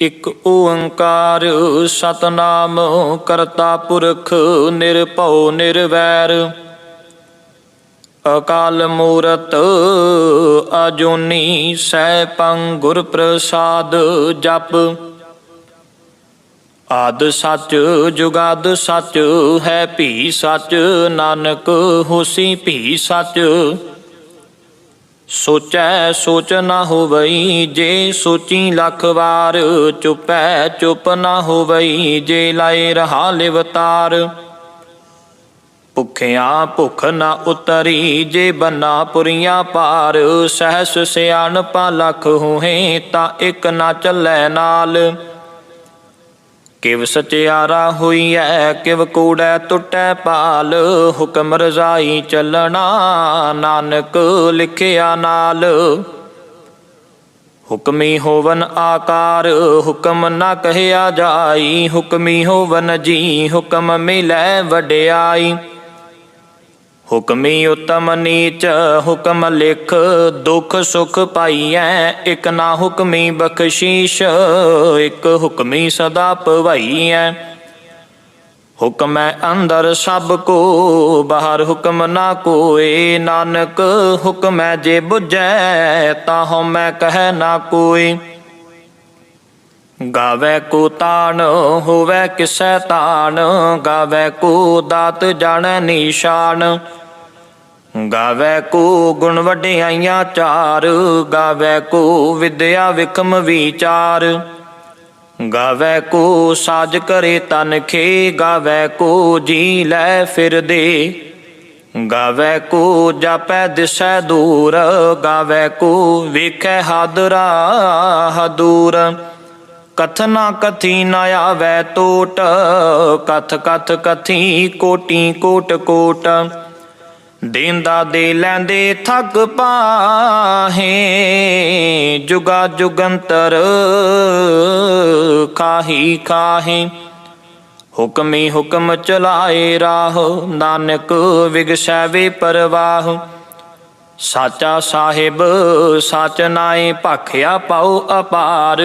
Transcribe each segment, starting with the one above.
ਇਕ ਓੰਕਾਰ ਸਤਨਾਮ ਕਰਤਾ ਪੁਰਖ ਨਿਰਭਉ ਨਿਰਵੈਰ ਅਕਾਲ ਮੂਰਤ ਅਜੂਨੀ ਸੈਭੰ ਗੁਰ ਪ੍ਰਸਾਦ ਜਪ। ਆਦਿ ਸੱਚ ਜੁਗਾਦਿ ਸੱਚ ਹੈ ਭੀ ਸੱਚ, ਨਾਨਕ ਹੋਸੀ ਭੀ ਸੱਚ। ਸੋਚੈ ਸੋਚ ਨਾ ਹੋਵਈ ਜੇ ਸੋਚੀ ਲੱਖ ਵਾਰ, ਚੁਪੈ ਚੁਪ ਨਾ ਹੋਵਈ ਜੇ ਲਾਏ ਰਹਾ ਲਿਵਤਾਰ। ਭੁੱਖਿਆਂ ਭੁੱਖ ਨਾ ਉਤਰੀ ਜੇ ਬੰਨਾ ਪੁਰੀਆਂ ਪਾਰ, ਸਹਿਸ ਸਿਆਣਪਾ ਲੱਖ ਹੋਹੇ ਤਾਂ ਇੱਕ ਨਾ ਚੱਲੈ ਨਾਲ। ਕਿਵ ਸਚਿਆਰਾ ਹੋਈਐ ਕਿਵ ਕੂੜੈ ਟੁੱਟੈ ਪਾਲ, ਹੁਕਮ ਰਜ਼ਾਈ ਚੱਲਣਾ ਨਾਨਕ ਲਿਖਿਆ ਨਾਲ। ਹੁਕਮੀ ਹੋਵਨ ਆਕਾਰ ਹੁਕਮ ਨਾ ਕਹਿਆ ਜਾਈ, ਹੁਕਮੀ ਹੋਵਨ ਜੀ ਹੁਕਮ ਮਿਲੈ ਵਡਿਆਈ। ਹੁਕਮੀ ਉਤਮ ਨੀਚ ਹੁਕਮ ਲਿਖ, ਦੁਖ ਸੁਖ ਪਾਈਐ ਇਕ ਨਾ ਹੁਕਮੀ ਬਖਸ਼ੀਸ਼, ਇਕ ਹੁਕਮੀ ਸਦਾ ਭਵਾਈਐ। ਹੁਕਮੈ ਅੰਦਰ ਸਭ ਕੋ ਬਾਹਰ ਹੁਕਮ ਨਾ ਕੋਇ, ਨਾਨਕ ਹੁਕਮੈ ਜੇ ਬੁਝੈ ਤਾ ਹਉਮੈ ਕਹਿ ਨਾ ਕੋਈ। ਗਾਵੈ ਕੋ ਤਾਣ ਹੋਵੈ ਕਿਸੈ ਤਾਣ, ਗਾਵੈ ਕੋ ਦਾਤ ਜਾਣੈ ਨੀਸ਼ਾਨ। ਗਾਵੈ ਕੋ ਗੁਣ ਵਡਿਆਈਆਂ ਚਾਰ, ਗਾਵੈ ਕੋ ਵਿਦਿਆ ਵਿਖਮ ਵਿਚਾਰ। ਗਾਵੈ ਕੋ ਸਾਜ ਕਰੇ ਤਨ ਖੇ, ਗਾਵੈ ਕੋ ਜੀ ਲੈ ਫਿਰਦੇ। ਗਾਵੈ ਕੋ ਜਾਪੈ ਦਿਸੈ ਦੂਰ, ਗਾਵੈ ਕੋ ਵੇਖੈ ਹਾਦਰਾ ਹਦੂਰ। ਕਥਨਾ ਕਥੀ ਨ ਆਵੈ ਟੋਟ, ਕਥ ਕਥ ਕਥੀ ਕੋਟੀ ਕੋਟ ਕੋਟ। ਦੇਂਦਾ ਦੇ ਲੈਂਦੇ ਥੱਕ ਪਾਹੇ, ਜੁਗਾ ਜੁਗੰਤਰ ਖਾਹੀ ਖਾਹੇ। ਹੁਕਮੀ ਹੁਕਮ ਚਲਾਏ ਰਾਹ, ਨਾਨਕ ਵਿਗਸੈ ਵੇ ਪਰਵਾਹ। ਸਾਚਾ ਸਾਹਿਬ ਸਚ ਨਾਏ ਭਾਖਿਆ ਪਾਉ ਅਪਾਰ,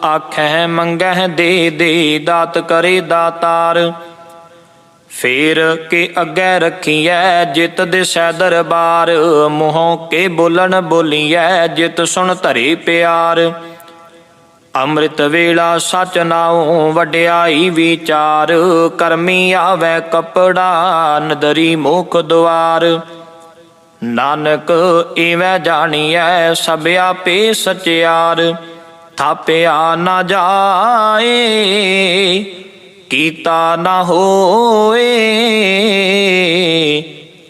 ਆਖੈ ਮੰਗਹਿ ਦੇ ਦੇ ਦਾਤ ਕਰੇ ਦਾਤਾਰ। ਫੇਰ ਕੇ ਅੱਗੇ ਰੱਖੀਐ ਜਿਤ ਦਿਸੈ ਦਰਬਾਰ, ਮੂੰਹੋਂ ਕੇ ਬੋਲਣ ਬੋਲੀਐ ਜਿਤ ਸੁਣ ਧਰੇ ਪਿਆਰ। ਅੰਮ੍ਰਿਤ ਵੇਲਾ ਸਚ ਨਾਉ ਵਡਿਆਈ ਵਿਚਾਰ, ਕਰਮੀ ਆਵੈ ਕਪੜਾ ਨਦਰੀ ਮੁਖ ਦੁਆਰ। ਨਾਨਕ ਇਵੈ ਜਾਣੀਐ ਸਭ ਆਪੇ ਸਚਿਆਰ, ਥਾਪਿਆ ਨਾ ਜਾਏ ਕੀਤਾ ਨਾ ਹੋਏ।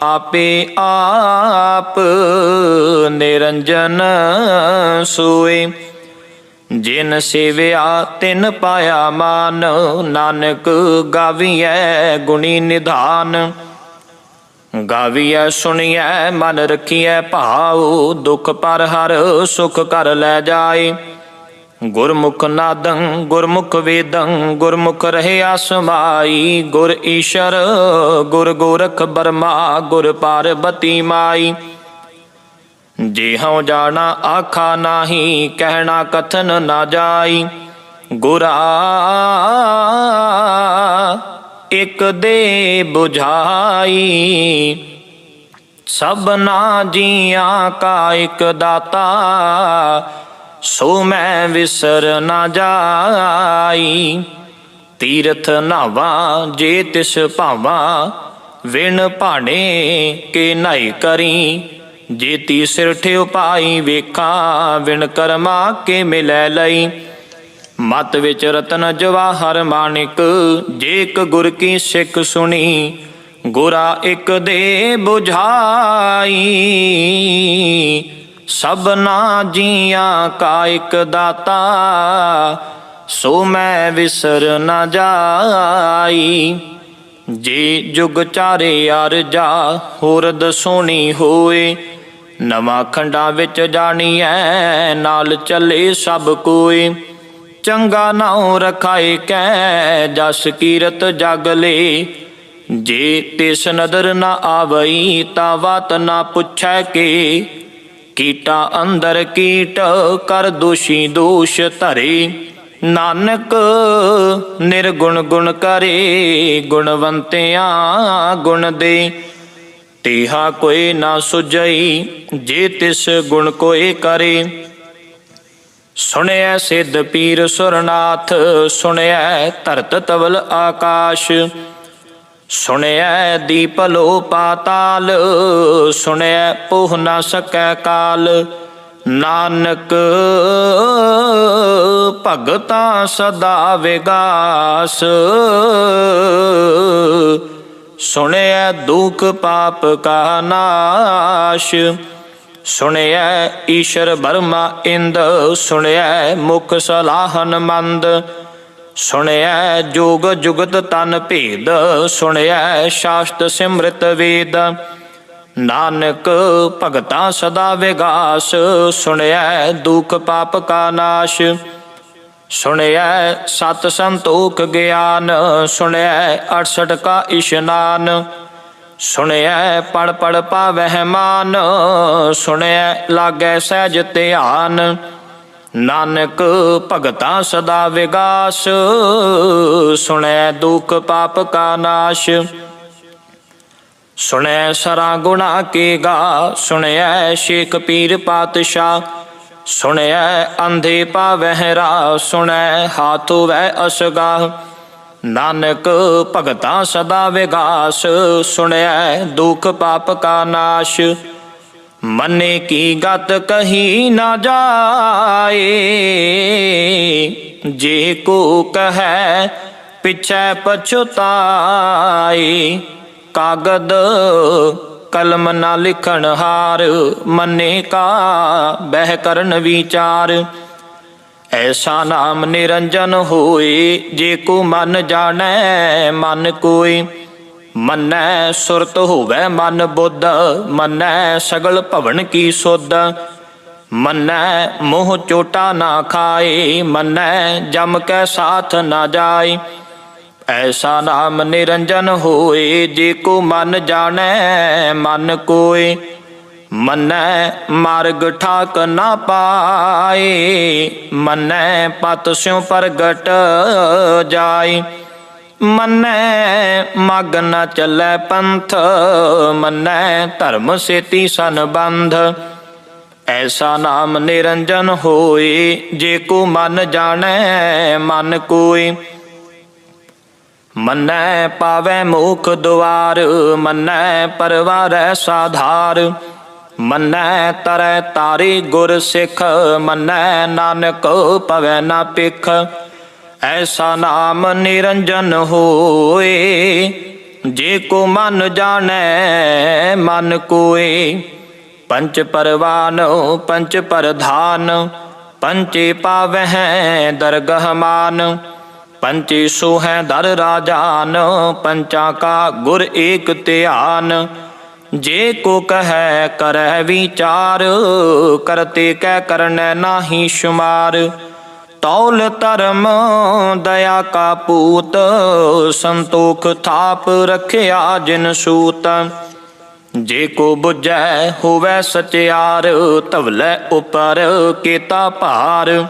ਆਪੇ ਆਪ ਨਿਰੰਜਨ ਸੋਏ, ਜਿਨ ਸੇਵਿਆ ਤਿਨ ਪਾਇਆ ਮਾਨ। ਨਾਨਕ ਗਾਵੀਐ ਗੁਣੀ ਨਿਧਾਨ, ਗਾਵੀਐ ਸੁਣੀਐ ਮਨ ਰਖੀਐ ਭਾਉ। ਦੁਖ ਪਰ ਹਰ ਸੁਖ ਕਰ ਲੈ ਜਾਏ, ਗੁਰਮੁਖ ਨਾਦੰ ਗੁਰਮੁਖ ਵੇਦੰ ਗੁਰਮੁਖ ਰਹਿਆ ਸਮਾਈ। ਗੁਰ ਈਸ਼ਰ ਗੁਰ ਗੋਰਖ ਬਰਮਾ ਗੁਰ ਪਾਰਬਤੀ ਮਾਈ। ਜੇ ਹਉ ਜਾਣਾ ਆਖਾ ਨਾਹੀ, ਕਹਿਣਾ ਕਥਨ ਨਾ ਜਾਈ। ਗੁਰਾ ਇਕ ਦੇ ਬੁਝਾਈ, ਸਭਨਾ ਜੀਆਂ ਕਾ ਇਕ ਦਾਤਾ। ਸੋ ਮੈਂ ਵਿਸਰ ਨਾ ਜਾਈ, ਤੀਰਥ ਨਾਵਾਂ ਜੇ ਤਿਸ ਭਾਵਾਂ। ਵਿਣ ਭਾਣੇ ਕੇ ਨਾਈ ਕਰੀ, ਜੇਤੀ ਸਿਰ ਠਿਉ ਪਾਈ ਵੇਖਾਂ। ਵਿਣ ਕਰਮਾ ਕੇ ਮਿਲੈ ਲਈ, ਮਤ ਵਿੱਚ ਰਤਨ ਜਵਾਹਰ ਮਾਣਿਕ। ਜੇ ਇਕ ਗੁਰ ਕੀ ਸਿੱਖ ਸੁਣੀ, ਗੁਰਾ ਇਕ ਦੇ ਬੁਝਾਈ। ਸਭਨਾ ਜੀਆਂ ਕਾ ਇਕ ਦਾਤਾ, ਸੋ ਮੈਂ ਵਿਸਰ ਨਾ ਜਾਈ। ਜੇ ਜੁਗ ਚਾਰੇ ਅਰਜਾ ਹੋਰਦ ਸੋਹਣੀ ਹੋਏ, ਨਵਾਂ ਖੰਡਾਂ ਵਿੱਚ ਜਾਣੀਐ ਨਾਲ ਚੱਲੇ ਸਭ ਕੋਈ। ਚੰਗਾ ਨਾਉ ਰਖਾਏ ਕੈ ਜਸ ਕੀਰਤ ਜਗ ਲੇ, ਜੇ ਤਿਸ ਨਦਰ ਨਾ ਆਵਈ ਤਾ ਵਾਤ ਨਾ ਪੁੱਛੈ ਕੇ। ਕੀਟਾ ਅੰਦਰ ਕੀਟ ਕਰ ਦੋਸ਼ੀ ਦੋਸ਼ ਧਰੇ, ਨਾਨਕ ਨਿਰਗੁਣ ਗੁਣ ਕਰੇ, ਗੁਣਵੰਤਿਆਂ ਗੁਣ ਦੇ। ਤੇਹਾ ਕੋਈ ਨਾ ਸੁਝਈ, ਜੇ ਤਿਸ ਗੁਣ ਕੋਇ ਕਰੇ। ਸੁਣਿਐ ਸਿੱਧ ਪੀਰ ਸੁਰਨਾਥ, ਸੁਣਿਐ ਧਰਤ ਤਵਲ ਆਕਾਸ਼। ਸੁਣਿਐ ਦੀਪ ਲੋ ਪਾਤਾਲ, ਸੁਣਿਐ ਪੋਹ ਨਾ ਸਕੈ ਕਾਲ। ਨਾਨਕ ਭਗਤਾ ਸਦਾ ਵਿਗਾਸ, ਸੁਣਿਐ ਦੁਖ ਪਾਪ ਕਾ ਨਾਸ਼। ਸੁਣਿਐ ਈਸ਼ਰ ਬਰਮਾ ਇੰਦ, ਸੁਣਿਐ ਮੁਖ ਸਲਾਹਨ ਮੰਦ। ਸੁਣਿਐ ਜੋਗ ਜੁਗਤ ਤਨ ਭੇਦ, ਸੁਣਿਐ ਸ਼ਾਸਤ ਸਿਮਰਤ ਵੇਦ। ਨਾਨਕ ਭਗਤਾ ਸਦਾ ਵਿਗਾਸ, ਸੁਣਿਐ ਦੁਖ ਪਾਪ ਕਾ ਨਾਸ਼। ਸੁਣਿਐ ਸਤ ਸੰਤੋਖ ਗਿਆਨ, ਸੁਣਿਐ 68 ਕਾ ਇਸ਼ਨਾਨ। ਸੁਣਿਐ ਪੜ ਪੜ ਪਾਵਹਿ ਮਾਨ, ਸੁਣਿਐ ਲਾਗੈ ਸਹਿਜ ਧਿਆਨ। ਨਾਨਕ ਭਗਤਾ ਸਦਾ ਵਿਗਾਸ, ਸੁਣਿਐ ਦੁਖ ਪਾਪ ਕਾ ਨਾਸ਼। ਸੁਣਿਐ ਸਰਾ ਗੁਣਾ ਕੇ ਗਾ, ਸੁਣਿਐ ਸ਼ੇਖ ਪੀਰ ਪਾਤਸ਼ਾਹ। ਸੁਣਿਐ ਅੰਧੇ ਪਾਵਹਿ ਰਾਹ, ਸੁਣਿਐ ਹਾਥ ਹੋਵੈ ਅਸਗਾਹ। ਨਾਨਕ ਭਗਤਾ ਸਦਾ ਵਿਗਾਸ, ਸੁਣਿਐ ਦੁਖ ਪਾਪ ਕਾ ਨਾਸ਼। ਮੰਨੇ ਕੀ ਗਤ ਕਹੀ ਨਾ ਜਾਏ, ਜੇ ਕੋ ਕਹੈ ਪਿਛੈ ਪਛੁਤਾਏ। ਕਾਗਦ ਕਲਮ ਨਾ ਲਿਖਣ ਹਾਰ, ਮੰਨੇ ਕਾ ਬਹਿ ਕਰਨ ਵਿਚਾਰ। ਐਸਾ ਨਾਮ ਨਿਰੰਜਨ ਹੋਏ, ਜੇ ਕੋ ਮਨ ਜਾਣੈ ਮਨ ਕੋਇ। ਮੰਨੈ ਸੁਰਤ ਹੋਵੈ ਮਨ ਬੁੱਧ, ਮੰਨੈ ਸਗਲ ਭਵਨ ਕੀ ਸੁਧ। ਮੰਨੈ ਮੋਹ ਚੋਟਾ ਨਾ ਖਾਏ, ਮੰਨੈ ਜਮ ਕੈ ਸਾਥ ਨਾ ਜਾਏ। ਐਸਾ ਨਾਮ ਨਿਰੰਜਨ ਹੋਏ, ਜੇ ਕੋ ਮਨ ਜਾਣੈ ਮਨ ਕੋਇ। ਮੰਨੈ ਮਾਰਗ ਠਾਕ ਨਾ ਪਾਏ, ਮੰਨੈ ਪਤ ਸਿਉ ਪ੍ਰਗਟ ਜਾਏ। ਮੰਨੈ ਮਗ ਨ ਚੱਲੈ ਪੰਥ, ਮੰਨੈ ਧਰਮ ਸੇਤੀ ਸੰਬੰਧ। ਐਸਾ ਨਾਮ ਨਿਰੰਜਨ ਹੋਏ, ਜੇ ਕੋ ਮਨ ਜਾਣੈ ਮਨ ਕੋਇ। ਮੰਨੈ ਪਾਵੈ ਮੋਖ ਦੁਆਰ, ਮੰਨੈ ਪਰਵਾਰੈ ਸਾਧਾਰ। ਮੰਨੈ ਤਰੈ ਤਾਰੇ ਗੁਰ ਸਿੱਖ, ਮੰਨੈ ਨਾਨਕ ਪਵੈ ਨਾ ਪਿਖ। ਐਸਾ ਨਾਮ ਨਿਰੰਜਨ ਹੋਏ, ਜੇ ਕੋ ਮਨ ਜਾਣੈ ਮਨ ਕੋਇ। ਪੰਚ ਪਰਵਾਨ ਪੰਚ ਪ੍ਰਧਾਨ, ਪੰਚੇ ਪਾਵਹਿ ਦਰਗਹ ਮਾਨ। ਪੰਚੇ ਸੋਹੈ ਦਰ ਰਾਜਾਨ, ਪੰਚਾਂ ਕਾ ਗੁਰ ਏਕ ਧਿਆਨ। ਜੇ ਕੋ ਕਹੈ ਕਰੈ ਵਿਚਾਰ, ਕਰਤੇ ਕੈ ਕਰਨੈ ਨਾਹੀ ਸ਼ੁਮਾਰ। ਤੌਲ ਧਰਮ ਦਇਆ ਕਾ ਪੂਤ, ਸੰਤੋਖ ਥਾਪ ਰਖਿਆ ਜਿਨ ਸੂਤ। ਜੇ ਕੋ ਬੁਝੈ ਹੋਵੈ ਸਚਿਆਰ, ਧਵਲੇ ਉਪਰ ਕੀਤਾ ਭਾਰ।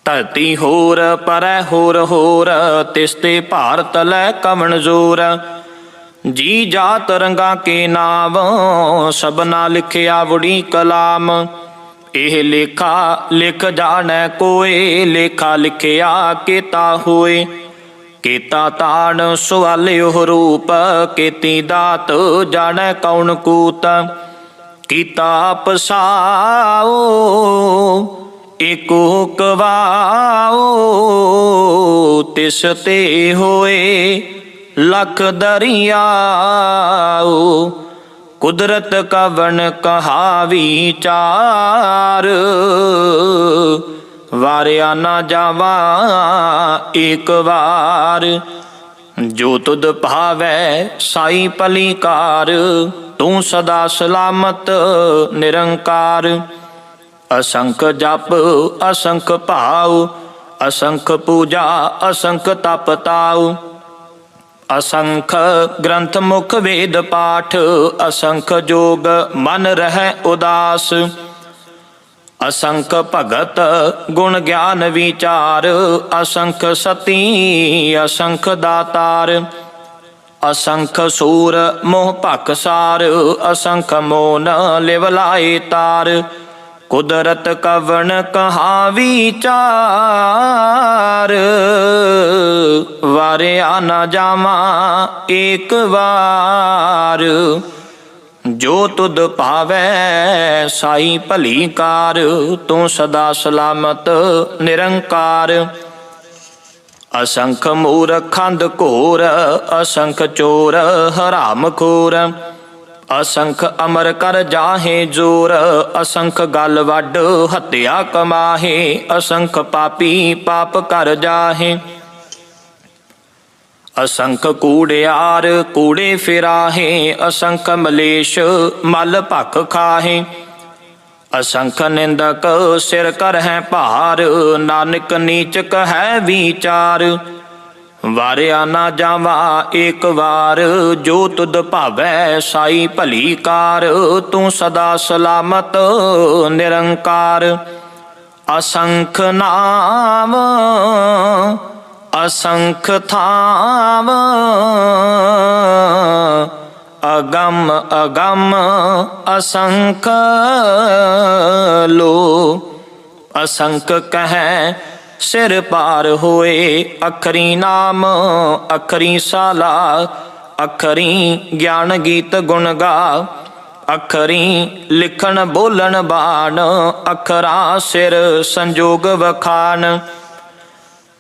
ਧਰਤੀ ਹੋਰ ਪਰੈ ਹੋਰ ਹੋਰ, ਤਿਸ ਤੇ ਭਾਰ ਤਲੈ ਕਵਣ ਜ਼ੋਰ। ਜੀ ਜਾਤ ਰੰਗਾ ਕੇ ਨਾਮ, ਸਭਨਾ ਲਿਖਿਆ ਵੜੀ ਕਲਾਮ। ਇਹ ਲੇਖਾ ਲਿਖ ਜਾਣੈ ਕੋਇ, ਲੇਖਾ ਲਿਖਿਆ ਕੀਤਾ ਹੋਏ। ਕੀਤਾ ਤਾਣ ਸਵਾਲਿਓ ਰੂਪ, ਕੀਤੀ ਦਾਤ ਜਾਣੈ ਕੌਣ ਕੂਤ। ਕੀਤਾ ਪਸਾਓ ਏਕੋ ਕਵਾਓ, ਤਿਸ ਤੇ ਹੋਏ ਲਖ ਦਰਿਆਓ। ਕੁਦਰਤ ਕਵਣ ਕਹਾ ਵਿਚਾਰ, ਵਾਰਿਆ ਨਾ ਜਾਵਾ ਏਕ ਵਾਰ। ਜੋ ਤੁਧ ਭਾਵੈ ਸਾਈ ਭਲੀਕਾਰ, ਤੂੰ ਸਦਾ ਸਲਾਮਤ ਨਿਰੰਕਾਰ। ਅਸੰਖ ਜਪ ਅਸੰਖ ਭਾਉ, ਅਸੰਖ ਪੂਜਾ ਅਸੰਖ ਤਪ ਤਾਉ। ਅਸੰਖ ਗ੍ਰੰਥ ਮੁਖ ਵੇਦ ਪਾਠ, ਅਸੰਖ ਜੋਗ ਮਨ ਰਹਿ ਉਦਾਸ। असंख भगत गुण ज्ञान विचार, असंख सती असंख दातार। असंख सूर मोह भखसार, असंख मोन लिव लाए तार। कुदरत कवन कहा विचार, वारिया न जावा एक बार। जो तुद पावै साई भली कार, तू सदा सलामत निरंकार। असंख मूरख खंद घोर, असंख चोर हराम खोर। असंख अमर कर जाहे जोर, असंख गल वड हत्या कमाहे। असंख पापी पाप कर जाहे। असंख कूड़ियार कूड़े फिराहे, असंख मलेश मल भख खाहे। असंख निंदक सिर कर है भार, नानक नीच कह विचार। वारिया ना जावा एक बार, जो तुद भावै साई भली कार। तू सदा सलामत निरंकार। असंख नाम असंख थाम, अगम अगम असंख लो। असंख कह सिर पार होए, अखरी नाम अखरी साला। अखरी ज्ञान गीत गुण गा, अखरी लिखन बोलन बाण। अखरा सिर संजोग वखान,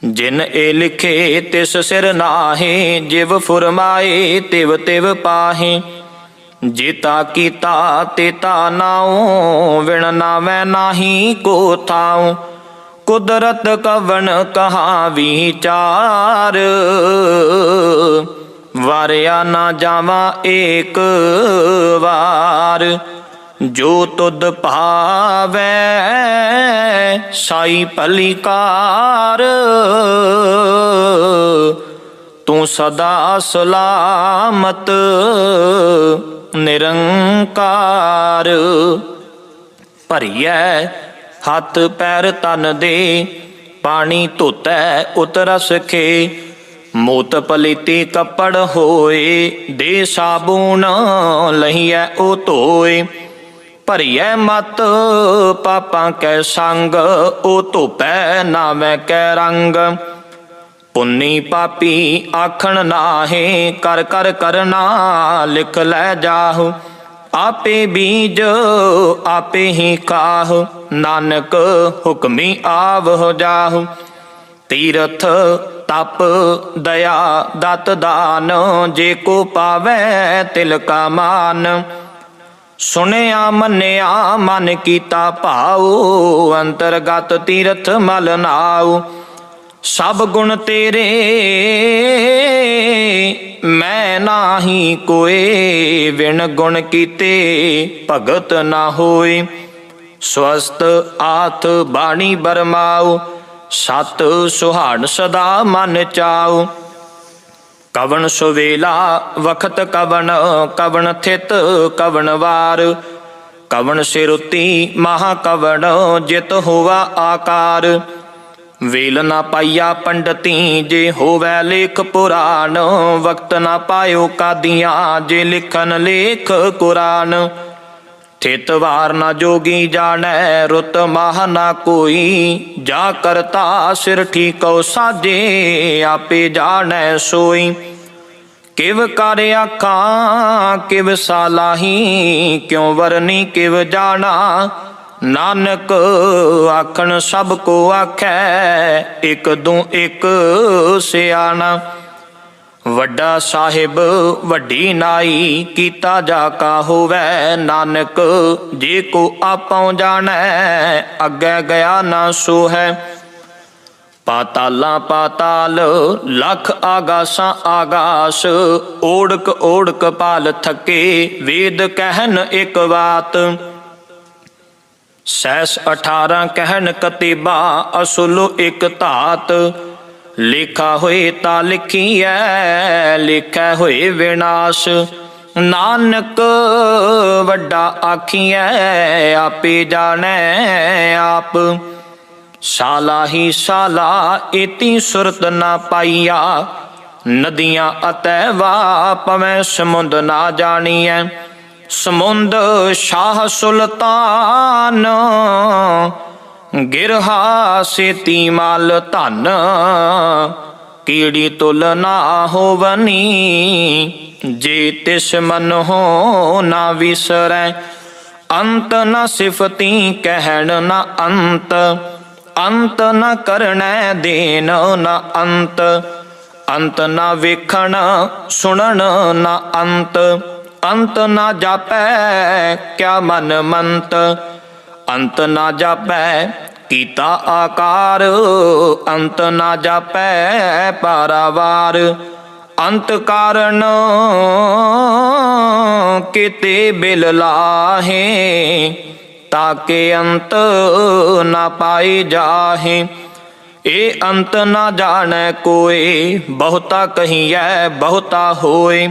जिन ए लिखे तिस सिर नाहे। जिव फुरमाए तिव तिव पाहे, जेता कीता तेता नाओ। विण नावै नाही को थाओ, कुदरत कवन कहा विचार। वारिया ना जावा एक बार, जो तुद भावै साई भली कार। तू सदा सलामत निरंकार। भरियै हथ पैर तन दे, पानी धोतै उतरस खे। मोत पलीती कपड़ होए, दे साबुन लहिए ओ धोए। भरियै मत पापां कै संग, ओ धोपै नावै कै रंग। पुन्नी पापी आखण नाहे, कर कर करना लिख लै जाहु। आपे बीज आपे ही काहु, नानक हुक्मी आवह जाहु। तीरथ तप दया दत दान, जे को पावै तिल का मान। सुनिया मन्निया मन कीता भाऊ, अंतरगत तीरथ मल नाऊ। सब गुण तेरे मैं नाही कोय, विण गुण कीते भगत ना होय। स्वस्थ आथ बाणी बरमाओ, सत सुहान सदा मन चाओ। कवन सुवेला वखत कवन, कवन थित कवन वार। कवन सिरुति महा कवन, जित होवा आकार। वेल ना पाइया पंडती, जे होवै लेख पुराण। वक्त ना पायो कादियाँ, जे लिखन लेख कुरान। थित वार ना जोगी जानै, रुत माह ना कोई। जा करता सिर ठीकौ साजे, आपे जानै सोई। किव कर आखां किव सालाही, क्यों वरनी किव जाना। नानक आखन सब को आखै, एक दू एक सियाना। वड्डा साहिब वड्डी नाई, कीता जाका होवै नानक। जे को आपौ जानै, अग्गै गया ना सो है। पातालां पाताल लख आगासां आगास। ओढ़क ओढ़क पाल थके, वेद कहन एक बात। सैस 18 कहन कतिबा, असुलो एक धात। लेखा होए ता लिखीऐ, लेखै होए विनाश। नानक वड्डा आखिए आपे जाने आप। साला ही साला एती सुरत ना पाईया। नदियां अतैवा पवै समुंद ना जानिए। समुंद शाह सुल्तान गिरहा सेती माल धन। कीड़ी तुलना होवनी जे तिस मन हो ना विसरै। अंत न सिफती कहण न अंत। अंत न करनै देन न अंत। अंत न वेखण सुनन न अंत। अंत न जापै क्या मन मंत। अंत न जापै कीता आकार। अंत न जापै पारावार। अंत कारण किते बिल लाहे। ताके अंत न पाए जाहे। ए अंत न जाने कोय। बहुता कहिए बहुता होए।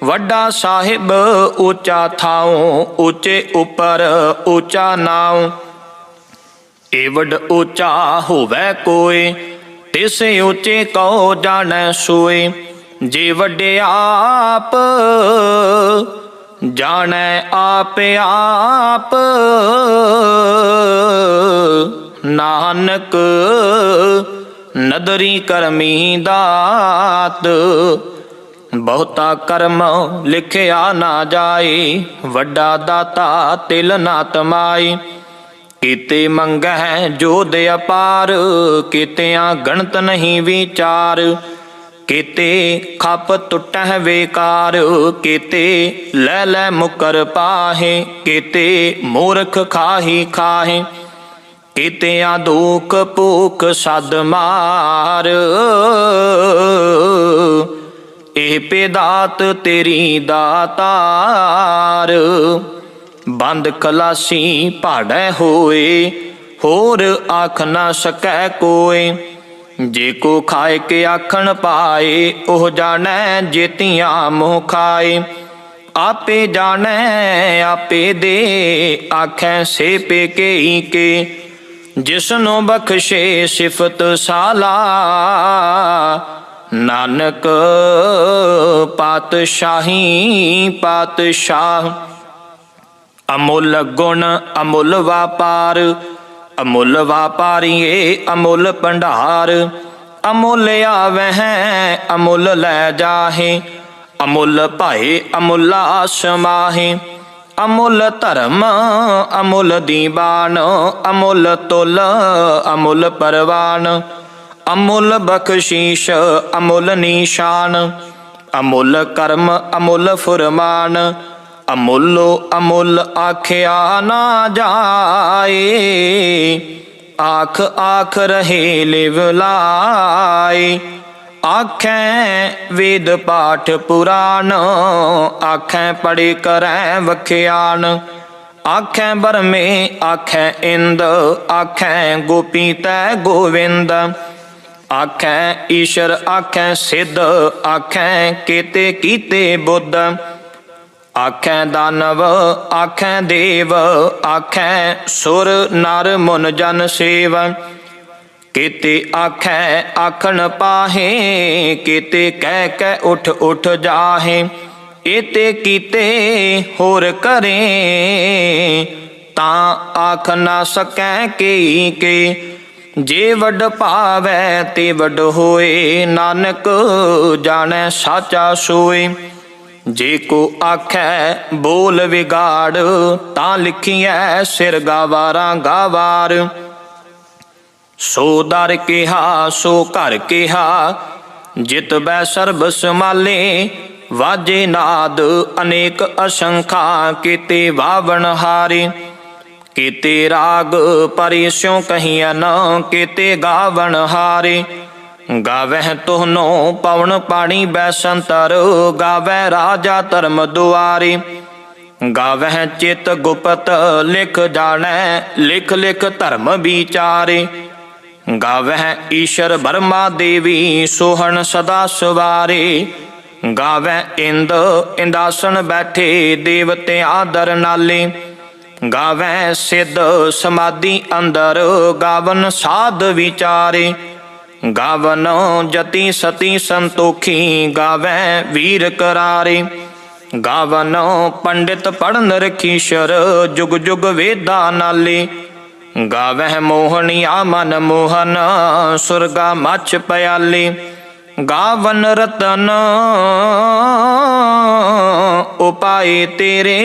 वड्डा साहिब ऊंचा थाओ। ऊंचे उपर ऊंचा नाओ। एवड ऊंचा होवै कोय। तिस ऊंचे कहो जाने सोए। जे वड्डे आप जाने आप आप। नानक नदरी करमी दात। बहुता कर्म लिखिया ना जाए। वड्डा दाता तिल ना तमाए। किते मंगै जोध अपार। कितियां गणत नहीं विचार। केते खप टुटह बेकार। केते लै लै मुकर पाहे। केते मूर्ख खाही खाहे। केतियां दुख भूख सद मार। एह पेदात तेरी दातार। बंद खलासी भाड़ै होए। होर आख न सकै कोय। जे को खाए के आखण पाए। ओह जाने जेतियां मोह खाए। आपे जाने आपे दे आखै से पे के ही के। जिसनो बख्शे सिफत साला। नानक पातशाही पातशाह। अमुल गुण अमुल व्यापार। अमुल व्यापारीए अमुल भंडार। अमुल आवह अमुल लै जाहे। अमुल भाए अमुला समाहे। अमुल धर्म अमुल दीवान। अमुल तुल अमुल परवान। अमुल बख्शीश अमुल निशान। अमुल कर्म अमुल फुरमान। अमुलो अमुल आख्या ना जाए। आख आख रहे लिवलाए। आखें वेद पाठ पुराण। आखें पढ़े करें वख्यान। आखें बरमे आखें इंद। आखें गोपी तै गोविंद। आखें ईश्वर आखें सिद्ध। आखें केते कीते बुद्ध। आखें दानव आखें देव। आखें सुर नर मुन जन सेव। केते आखें आखन पाहे। केते कह कै उठ उठ जाहे। एते कीते होर करें। तां आख ना सकै केई के। जे वड पावै ते वड होए। नानक जाने साचा सोए। जे को आखै बोल विगाड़। तां लिखिए सिर गावारा गावार। सो दर केहा सो घर केहा। जित बै सर्ब समाले। वाजे नाद अनेक असंखा। केते वावण हारे। केते राग परिस्यों कहियन। केते गावण हारे। गावह तुहनो पवन पानी बैसंतर। गावै राजा धर्म दुआरे। गावह चित गुप्त लिख जानै। लिख लिख धर्म विचारे। गावह ईश्वर ब्रह्मा देवी सोहन सदा सवारे। ਗਾਵੈ ਇੰਦ ਇੰਦਾਸਨ ਬੈਠੇ ਦੇਵਤੇ ਆਦਰ ਨਾਲੇ। ਗਾਵੈ ਸਿੱਧ ਸਮਾਧੀ ਅੰਦਰ ਗਾਵਨ ਸਾਧ ਵਿਚਾਰੇ। ਗਾਵਨ ਜਤੀ ਸਤੀ ਸੰਤੋਖੀ ਗਾਵੈ ਵੀਰ ਕਰਾਰੇ। ਗਾਵਨ ਪੰਡਿਤ ਪੜਨ ਰਖੀਸ਼ਰ ਜੁਗ ਜੁਗ ਵੇਦਾ ਨਾਲੇ। ਗਾਵਹਿ ਮੋਹਣੀਆ ਮਨ ਮੋਹਨ ਸੁਰਗਾ ਮੱਛ ਪਿਆਲੇ। ਗਾਵਨ ਰਤਨ ਉਪਾਏ ਤੇਰੇ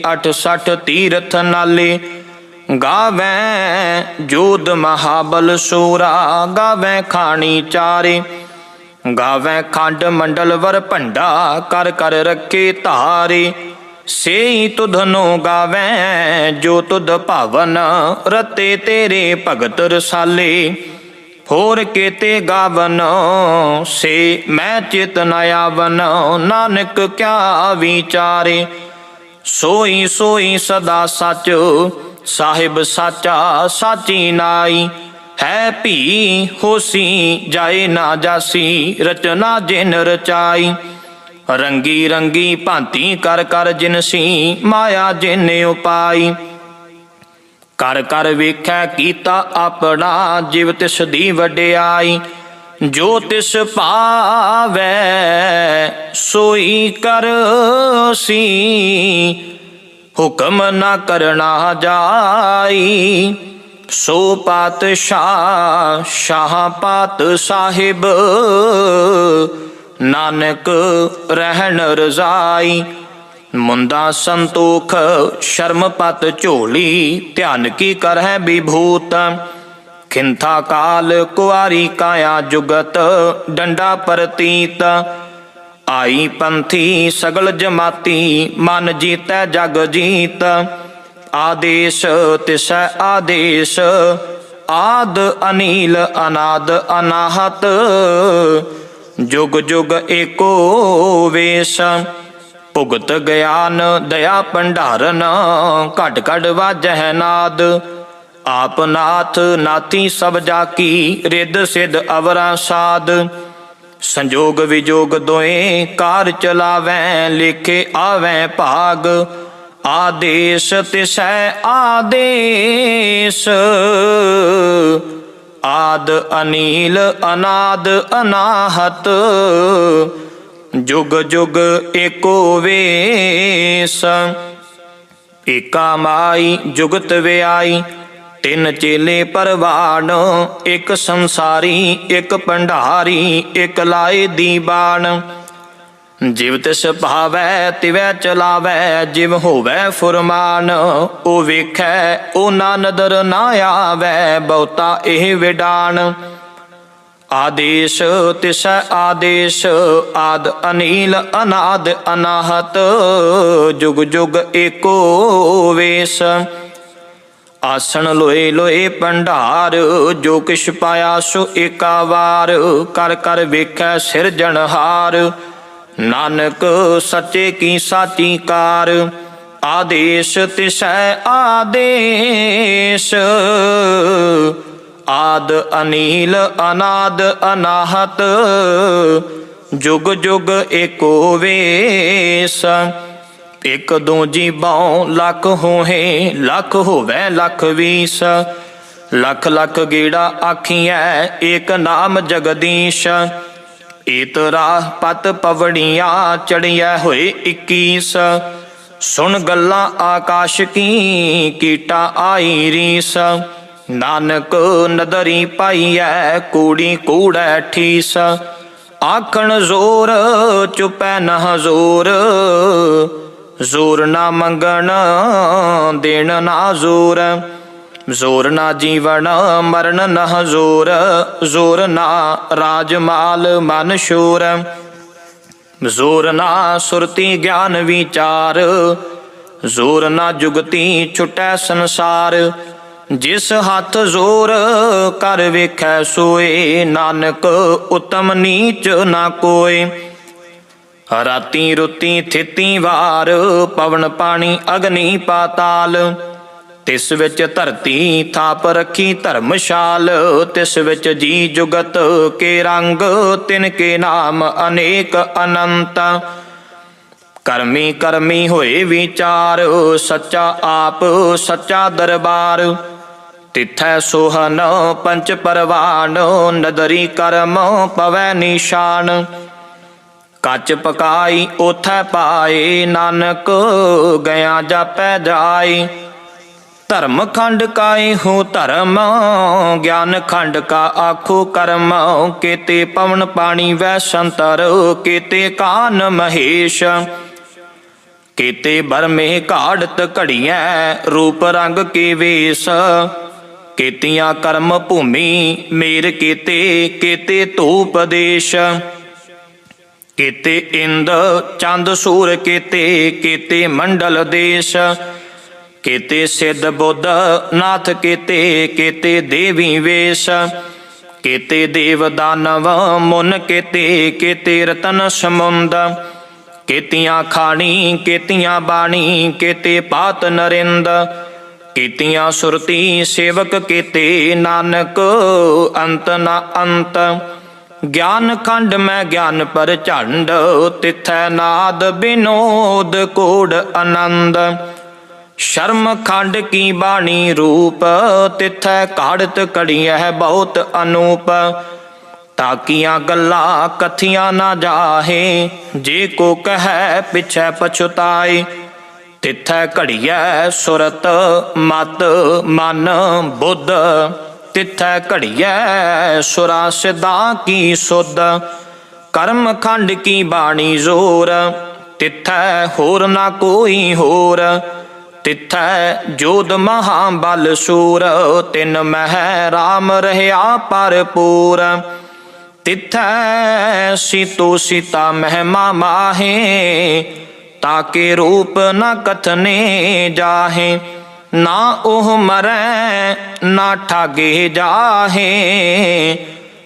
68 ਤੀਰਥ ਨਾਲੇ। ਗਾਵੈ ਜੋਧ ਮਹਾਬਲ ਸੂਰਾ ਗਾਵੈ ਖਾਣੀ ਚਾਰੇ। ਗਾਵੈ ਖੰਡ ਮੰਡਲ ਵਰ ਭੰਡਾ ਕਰ ਕਰ ਰੱਖੇ ਧਾਰੇ। ਸੇਈ ਤੁਧਨੋ ਗਾਵੈ ਜੋ ਤੁਧ ਭਾਵਨ ਰਤੇ ਤੇਰੇ ਭਗਤ ਰਸਾਲੇ। ਹੋਰ ਕੇਤੇ ਗਾਵਨ ਸੇ ਮੈਂ ਚਿਤ ਨ ਆਵਨ ਨਾਨਕ ਕਿਆ ਵਿਚਾਰੇ। ਸੋਈ ਸੋਈ ਸਦਾ ਸੱਚ ਸਾਹਿਬ ਸਾਚਾ ਸਾਚੀ ਨਾਈ। ਹੈ ਭੀ ਹੋਸੀ ਜਾਏ ਨਾ ਜਾਸੀ ਰਚਨਾ ਜਿਨ ਰਚਾਈ। ਰੰਗੀ ਰੰਗੀ ਭਾਂਤੀ ਕਰ ਕਰ ਜਿਨਸੀ ਮਾਇਆ ਜਿਨ ਉਪਾਈ। ਕਰ ਕਰ ਵੇਖੈ ਕੀਤਾ ਆਪਣਾ ਜਿਵ ਤਿਸ ਦੀ ਵਡਿਆਈ। ਜੋ ਤਿਸ ਭਾਵੈ ਸੋਈ ਕਰਸੀ ਹੁਕਮ ਨਾ ਕਰਨਾ ਜਾਈ। ਸੋ ਪਾਤਸ਼ਾਹ ਸ਼ਾਹ ਪਾਤ ਸਾਹਿਬ ਨਾਨਕ ਰਹਿਣ ਰਜ਼ਾਈ। ਮੁੰਦਾ ਸੰਤੋਖ ਸ਼ਰਮ ਪਤ ਝੋਲੀ ਧਿਆਨ ਕੀ ਕਰਹਿ ਵਿਭੂਤ। ਖਿੰਥਾ ਕਾਲ ਕੁਆਰੀ ਕਾਇਆ ਜੁਗਤ ਡੰਡਾ ਪ੍ਰਤੀਤ। ਆਈ ਪੰਥੀ ਸਗਲ ਜਮਾਤੀ ਮਨ ਜੀਤੈ ਜਗ ਜੀਤ। ਆਦੇਸ਼ ਤਿਸੈ ਆਦੇਸ਼ ਆਦ ਅਨੀਲ ਅਨਾਦ ਅਨਾਹਤ। ਜੁਗ ਜੁਗ ਏਕੋ ਵੇਸ਼ ਭੁਗਤ ਗਿਆਨ ਦਇਆ ਭੰਡਾਰਨ ਘਟ ਘਟ ਵਾਜਹਿ ਨਾਦ। ਆਪ ਨਾਥ ਨਾਥੀ ਸਭ ਜਾ ਕੀ ਰਿੱਧ ਸਿੱਧ ਅਵਰਾ ਸਾਧ। ਸੰਜੋਗ ਵਿਜੋਗ ਦੋਏ ਕਾਰ ਚਲਾਵੈ ਲੇਖੇ ਆਵੈ ਭਾਗ। ਆਦੇਸ਼ ਤਿਸੈ ਆਦੇਸ਼ ਆਦ ਅਨੀਲ ਅਨਾਦ ਅਨਾਹਤ। ਜੁਗ ਜੁਗ ਏਕੋ ਵੇਸ ਏਕਾ ਮਾਈ ਜੁਗਤ ਵਿਆਈ। ਤਿੰਨ ਚੇਲੇ ਪਰਵਾਨ ਇੱਕ ਸੰਸਾਰੀ ਇੱਕ ਭੰਡਾਰੀ ਇੱਕ ਲਾਏ ਦੀਵਾਨ। ਜਿਵ ਤਿਸ ਭਾਵੈ ਤਿਵੈ ਚਲਾਵੈ ਜਿਵ ਹੋਵੈ ਫੁਰਮਾਨ। ਉਹ ਵੇਖੈ ਉਹ ਨਾ ਨਦਰ ਨਾ ਆਵੈ ਬਹੁਤਾ ਇਹ ਵਿਡਾਨ। ਆਦੇਸ਼ ਤਿਸੈ ਆਦੇਸ਼ ਆਦ ਅਨੀਲ ਅਨਾਦ ਅਨਾਹਤ। ਜੁਗ ਜੁਗ ਏਕੋ ਵੇਸ ਆਸਣ ਲੋਏ ਲੋਏ ਭੰਡਾਰ। ਜੋ ਕਿਛ ਪਾਇਆ ਸੋ ਏਕਾ ਵਾਰ ਕਰ ਕਰ ਵੇਖੈ ਸਿਰਜਣਹਾਰ। ਨਾਨਕ ਸੱਚੇ ਕੀ ਸਾਚੀ ਕਾਰ। ਆਦੇਸ਼ ਤਿਸੈ ਆਦੇਸ਼ ਆਦ ਅਨੀਲ ਅਨਾਦ ਅਨਾਹਤ। ਜੁਗ ਜੁਗ ਏਕੋ ਵੇਸ ਇਕ ਦੂਜੀ ਬਾਉ ਲੱਖ ਹੋਏ ਲੱਖ ਹੋਵੇ ਲੱਖ ਵੀਸ। ਲੱਖ ਲੱਖ ਗੇੜਾ ਆਖੀਐ ਏਕ ਨਾਮ ਜਗਦੀਸ਼। ਏਤਰਾ ਪਤ ਪਵੜੀਆਂ ਚੜੀਐ ਹੋਏ 21। ਸੁਣ ਗੱਲਾਂ ਆਕਾਸ਼ ਕੀ ਕੀਟਾ ਆਈ ਰੀਸ। ਨਾਨਕ ਨਦਰੀ ਪਾਈਐ ਕੂੜੀ ਕੂੜੈ ਠੀਸ। ਆਖਣ ਜ਼ੋਰ ਚੁਪੈ ਨਾ ਜ਼ੋਰ ਜ਼ੋਰ ਨਾ ਮੰਗਣ ਦੇਣ ਨਾ ਜ਼ੋਰ। ਜ਼ੋਰ ਨਾ ਜੀਵਨ ਮਰਨ ਨਾ ਜ਼ੋਰ ਜ਼ੋਰ ਨਾ ਰਾਜ ਮਾਲ ਮਨ ਸ਼ੂਰ। ਜ਼ੋਰ ਨਾ ਸੁਰਤੀ ਗਿਆਨ ਵਿਚਾਰ ਜ਼ੋਰ ਨਾ ਜੁਗਤੀ ਛੁਟੈ ਸੰਸਾਰ। ਜਿਸ ਹੱਥ ਜ਼ੋਰ ਕਰ ਵੇਖੈ ਸੋਏ ਨਾਨਕ ਉਤਮ ਨੀਚ ਨਾ ਕੋਏ। ਰਾਤੀ ਰੁੱਤੀ ਥਿਤੀ ਵਾਰ ਪਵਨ ਪਾਣੀ ਅਗਨੀ ਪਾਤਾਲ। तिस विच धरती थाप रखी धर्मशाल। तिस विच जी जुगत के रंग, तिनके नाम अनेक अनंत। करमी करमी होए विचार, सच्चा आप सच्चा दरबार। तिथै सोहन पंच परवान, नदरी करम पवै निशान। कच पकाई ओथै पाए, नानक गया जापै जाए। धर्म खंड का हो धर्म, ज्ञान खंड का आखो कर्म। केते पवन पानी वै संतर, केते कान महेश। केते बरमे घाड़त घड़िया, रूप रंग के वेश। केतियां कर्म भूमि मेर केते, केते धूप देश। केते इंद चंद सूर केते, केते मंडल देश। केते सिद्ध बुद्ध नाथ केते, केते देवी वेश। केते देव दानव मुन केते, केते रतन समुंद। केतियां खानी केतियां बाणी, केते पात नरिंद। केतियां सुरती सेवक केते, नानक अंत न अंत। ज्ञान खंड में ज्ञान प्रचंड, तिथै नाद विनोद कोड आनंद। शर्म खंड की बाणी रूप, तिथै काढ़त कड़िया बहुत अनूप। ताकियां गल्लां कथियां ना जाहे, जे को कहे पिछै पछुताए। तिथै घड़िया सुरत मत मन बुद्ध, तिथै घड़िया सुरा सिद्धां की सुध। कर्म खंड की बाणी जोर, तिथै होर ना कोई होर। तिथै जोध महाबल सूर, तिन मह राम रहया भरपूर। तिथै सीतो सीता महिमा माहे, ताके रूप न कथने जाहे। ना ओह मरै ना ठागे जाहे,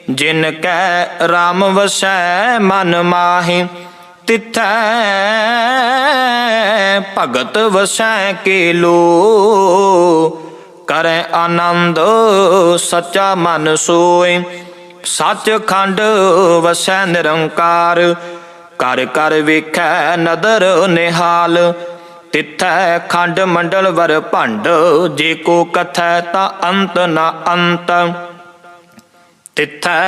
जिन कै राम वसै मन माहे। तिथै भगत वसै के लो, करै आनंद सच्चा मन सोए। सच खंड वसै निरंकार, कर कर वेखै नदर निहाल। तिथै खंड मंडल वर भंड, जे को कथै ता अंत न अंत। तिथै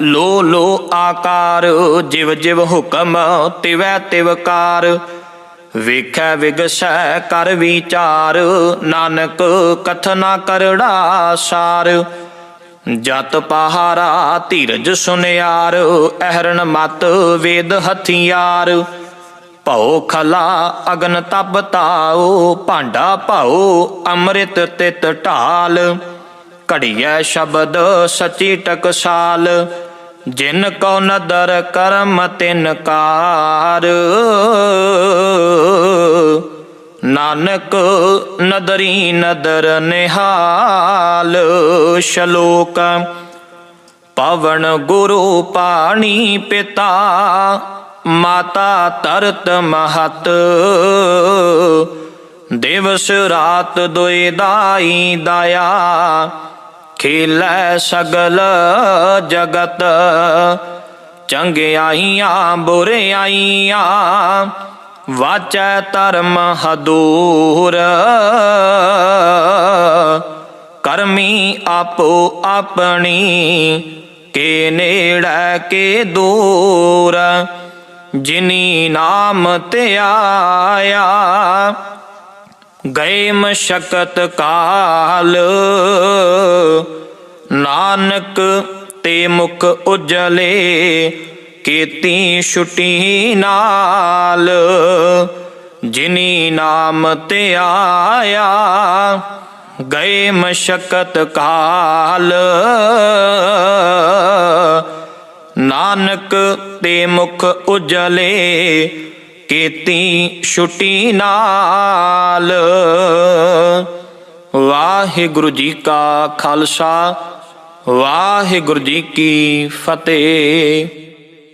लो लो आकार, जिव जिव हुक्म तिवै तिवकार। वेखै विगसै कर विचार, नानक कथना करड़ा सार। जत पहारा धीरज सुनियार, अहरण मत वेद हथियार। भौ खला अगन तप ताओ, भांडा भाओ अमृत तित ढाल। घड़िया शब्द सची टकसाल, जिन को नदर करम तिन कार। नानक नदरी नदर निहाल। श्लोक पवन गुरु पानी पिता, माता तरत महत। दिवस रात दुई दाई दाया, खेलै सगल जगत। चंगियाइयां बुरियाइयां, वाचै धर्म हदूर। करमी आपो अपनी, के नेड़ै के दूर। जिनी नाम ते आया, गए मशक्कत काल। नानक ते मुख उजले, केती छुटी नाल। जिनी नाम ते आया, गए मशक्कत काल। नानक ते मुख उजले, केती छुटी नाल। वाहिगुरु जी का खालसा, वाहिगुरु जी की फतेह।